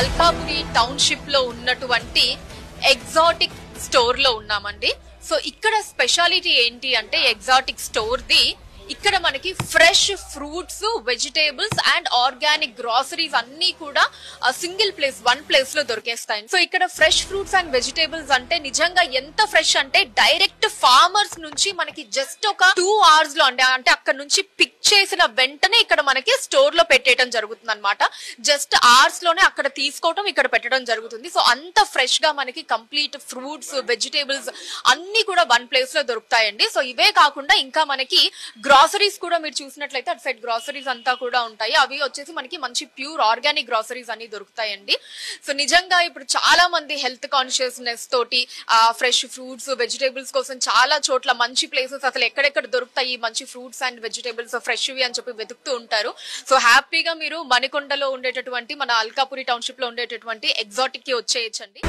Alkapuri township లో ఉన్నటువంటి exotic store లో ఉన్నామండి. సో ఇక్కడ స్పెషాలిటీ ఏంటి అంటే ఎగ్జాటిక్ స్టోర్ ది ఇక్కడ మనకి fresh fruits, vegetables and organic groceries అన్ని కూడా సింగిల్ ప్లేస్, వన్ ప్లేస్ లో దొరికేస్తాయి. సో ఇక్కడ ఫ్రెష్ ఫ్రూట్స్ అండ్ వెజిటేబుల్స్ అంటే నిజంగా ఎంత ఫ్రెష్ అంటే డైరెక్ట్ ఫార్మర్స్ నుంచి మనకి జస్ట్ ఒక 2 hours లో అంటే అక్కడ నుంచి పిక్ చేసిన వెంటనే ఇక్కడ మనకి స్టోర్ లో పెట్టేయడం జరుగుతుంది అనమాట. జస్ట్ అవర్స్ లోనే అక్కడ తీసుకోవటం, ఇక్కడ పెట్టడం జరుగుతుంది. సో అంత ఫ్రెష్ గా మనకి కంప్లీట్ ఫ్రూట్స్, వెజిటేబుల్స్ అన్ని కూడా వన్ ప్లేస్ లో దొరుకుతాయండి. సో ఇవే కాకుండా ఇంకా మనకి గ్రాసరీస్ కూడా మీరు చూసినట్లయితే అటు సైడ్ గ్రాసరీస్ అంతా కూడా ఉంటాయి. అవి వచ్చేసి మనకి మంచి ప్యూర్ ఆర్గానిక్ గ్రాసరీస్ అన్ని దొరుకుతాయండి. సో నిజంగా ఇప్పుడు చాలా మంది హెల్త్ కాన్షియస్నెస్ తోటి ఫ్రెష్ ఫ్రూట్స్, వెజిటేబుల్స్ కోసం చాలా చోట్ల మంచి ప్లేసెస్ అసలు ఎక్కడెక్కడ దొరుకుతాయి మంచి ఫ్రూట్స్ అండ్ వెజిటేబుల్స్ ఫ్రెష్వి అని చెప్పి వెతుకుతూ ఉంటారు. సో హ్యాపీగా మీరు మణికొండలో ఉండేటటువంటి మన అల్కాపురి టౌన్షిప్ లో ఉండేటటువంటి ఎగ్జాటిక్ కి వచ్చేయచ్చండి.